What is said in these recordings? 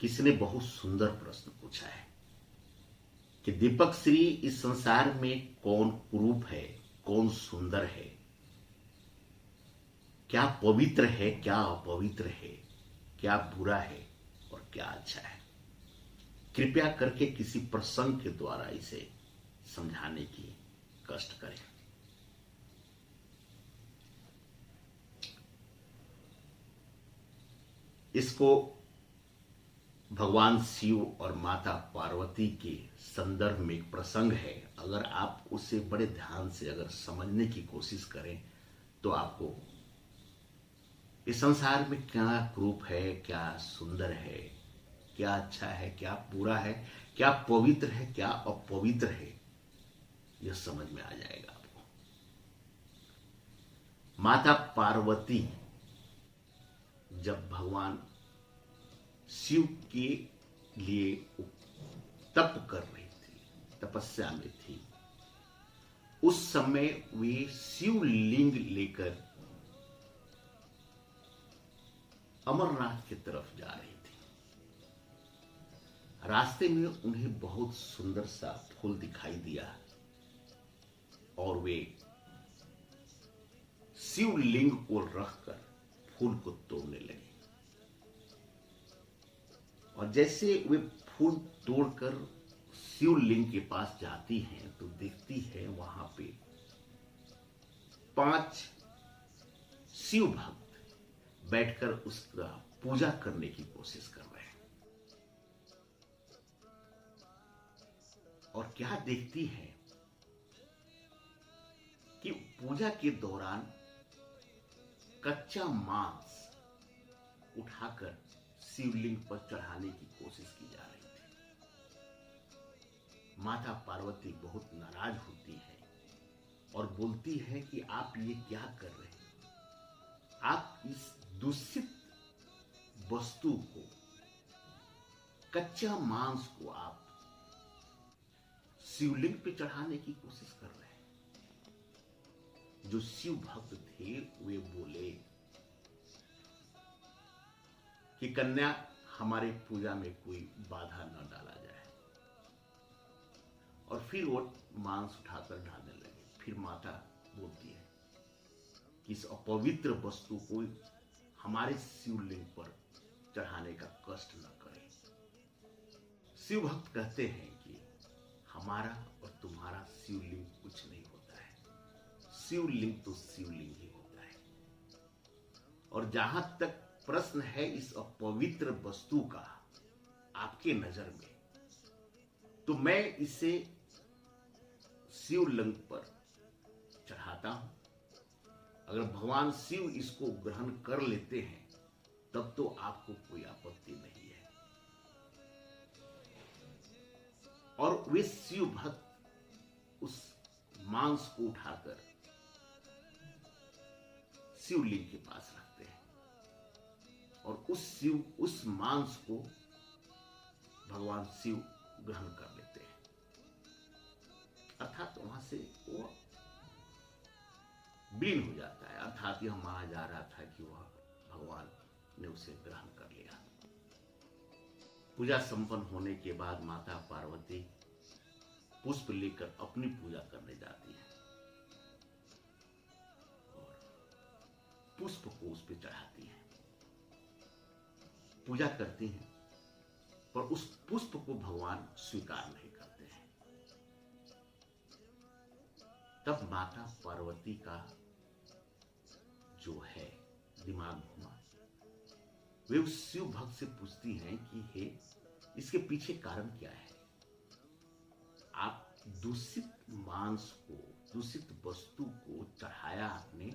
किसी ने बहुत सुंदर प्रश्न पूछा है कि दीपक श्री, इस संसार में कौन कुरूप है, कौन सुंदर है, क्या पवित्र है, क्या अपवित्र है, क्या बुरा है और क्या अच्छा है। कृपया करके किसी प्रसंग के द्वारा इसे समझाने की कष्ट करें। इसको भगवान शिव और माता पार्वती के संदर्भ में एक प्रसंग है। अगर आप उसे बड़े ध्यान से अगर समझने की कोशिश करें तो आपको इस संसार में क्या रूप है, क्या सुंदर है, क्या अच्छा है, क्या बुरा है, क्या पवित्र है, क्या अपवित्र है, यह समझ में आ जाएगा आपको। माता पार्वती जब भगवान शिव के लिए तप कर रही थी, तपस्या में थी, उस समय वे शिवलिंग लेकर अमरनाथ की तरफ जा रही थी। रास्ते में उन्हें बहुत सुंदर सा फूल दिखाई दिया और वे शिवलिंग को रखकर फूल को तोड़ने लगे। और जैसे वे फूल तोड़कर शिवलिंग के पास जाती हैं तो देखती है वहां पे 5 शिव भक्त बैठकर उसका पूजा करने की कोशिश कर रहे हैं। और क्या देखती है कि पूजा के दौरान कच्चा मांस उठाकर शिवलिंग पर चढ़ाने की कोशिश की जा रही थी। माता पार्वती बहुत नाराज होती है और बोलती है कि आप ये क्या कर रहे हैं, आप इस दूषित वस्तु को, कच्चा मांस को आप शिवलिंग पे चढ़ाने की कोशिश कर रहे हैं। जो शिव भक्त थे वे बोले कि कन्या, हमारे पूजा में कोई बाधा न डाला जाए। और फिर वो मांस उठाकर ढालने लगे। फिर माता बोलती है कि इस अपवित्र वस्तु को हमारे शिवलिंग पर चढ़ाने का कष्ट न करें। शिव भक्त कहते हैं कि हमारा और तुम्हारा शिवलिंग कुछ नहीं होता है, शिवलिंग तो शिवलिंग ही होता है। और जहां तक प्रश्न है इस अपवित्र वस्तु का आपके नजर में, तो मैं इसे शिवलिंग पर चढ़ाता हूं। अगर भगवान शिव इसको ग्रहण कर लेते हैं तब तो आपको कोई आपत्ति नहीं है। और वे शिव भक्त उस मांस को उठाकर शिवलिंग के पास रखते हैं और उस मांस को भगवान शिव ग्रहण कर लेते हैं। अर्थात वहां से वो विलीन हो जाता है। अर्थात यह माना जा रहा था कि वह भगवान ने उसे ग्रहण कर लिया। पूजा संपन्न होने के बाद माता पार्वती पुष्प लेकर अपनी पूजा करने जाती है और पुष्प को उस पर चढ़ाती है, पूजा करती हैं, पर उस पुष्प को भगवान स्वीकार नहीं करते हैं। तब माता पार्वती का जो है दिमाग घुमा। वे उस शिव भक्त से पूछती हैं कि हे, इसके पीछे कारण क्या है? आप दूषित मांस को, दूषित वस्तु को चढ़ाया आपने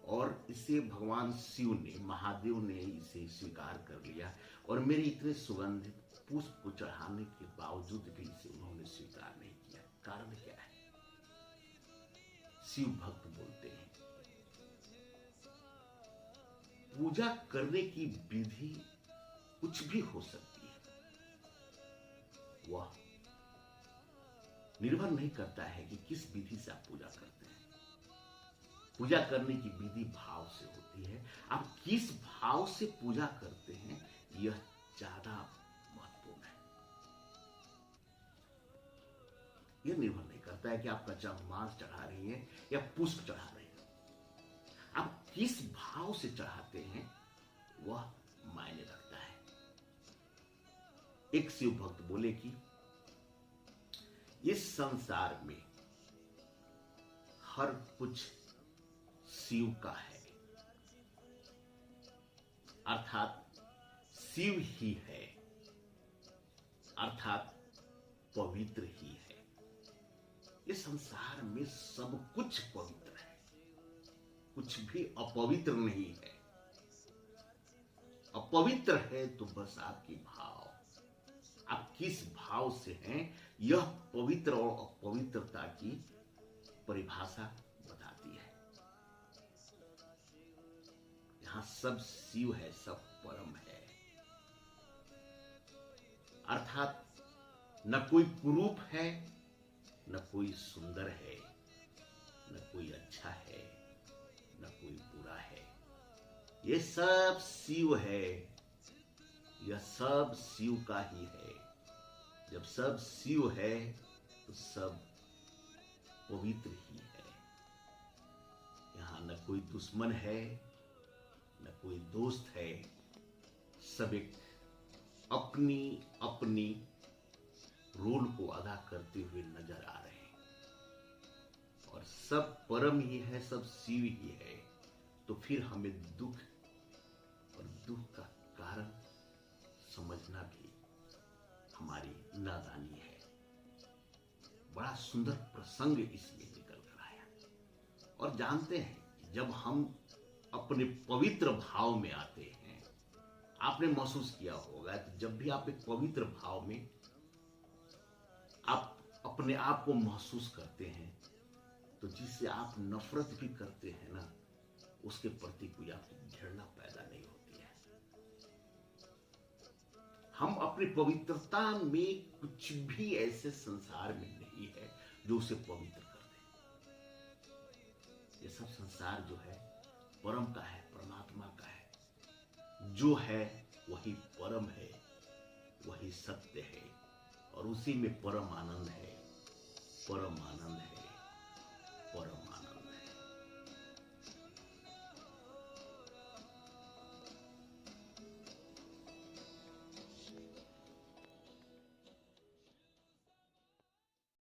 और इसे भगवान शिव ने, महादेव ने इसे स्वीकार कर लिया और मेरे इतने सुगंधित पुष्प को चढ़ाने के बावजूद भी इसे उन्होंने स्वीकार नहीं किया। कारण क्या है? शिव भक्त बोलते हैं, पूजा करने की विधि कुछ भी हो सकती है, वह निर्भर नहीं करता है कि किस विधि से आप पूजा करते हैं। पूजा करने की विधि भाव से होती है। आप किस भाव से पूजा करते हैं यह ज्यादा यह निर्भर नहीं करता है कि आप कच्चा मांस चढ़ा रही हैं या पुष्प चढ़ा रहे हैं। आप किस भाव से चढ़ाते हैं वह मायने रखता है। एक शिव भक्त बोले कि इस संसार में हर कुछ शिव का है, अर्थात शिव ही है, अर्थात पवित्र ही है। इस संसार में सब कुछ पवित्र है, कुछ भी अपवित्र नहीं है। अपवित्र है तो बस आपकी भाव, आप किस भाव से हैं, यह पवित्र और अपवित्रता की परिभाषा बताती है। यहां सब शिव है, सब परम है, अर्थात न कोई कुरूप है, न कोई सुंदर है, न कोई अच्छा है, न कोई बुरा है। ये सब शिव है, यह सब शिव का ही है। जब सब शिव है तो सब पवित्र ही है। यहां न कोई दुश्मन है, न कोई दोस्त है, सब एक अपनी अपनी रोल को अदा करते हुए नजर आ रहे हैं। और सब परम ही है, सब शिव ही है। तो फिर हमें दुख और दुख का कारण समझना भी हमारी नादानी है। बड़ा सुंदर प्रसंग इसमें निकल कर आया। और जानते हैं कि जब हम अपने पवित्र भाव में आते हैं, आपने महसूस किया होगा कि जब भी आप एक पवित्र भाव में आप अपने आप को महसूस करते हैं तो जिससे आप नफरत भी करते हैं ना, उसके प्रति कोई आपकी घृणा पैदा नहीं होती है। हम अपनी पवित्रता में कुछ भी ऐसे संसार में नहीं है जो उसे पवित्र कर दे। ये सब संसार जो है परम का है, परमात्मा का है। जो है वही परम है, वही सत्य है, और उसी में परम आनंद है, परम आनंद है।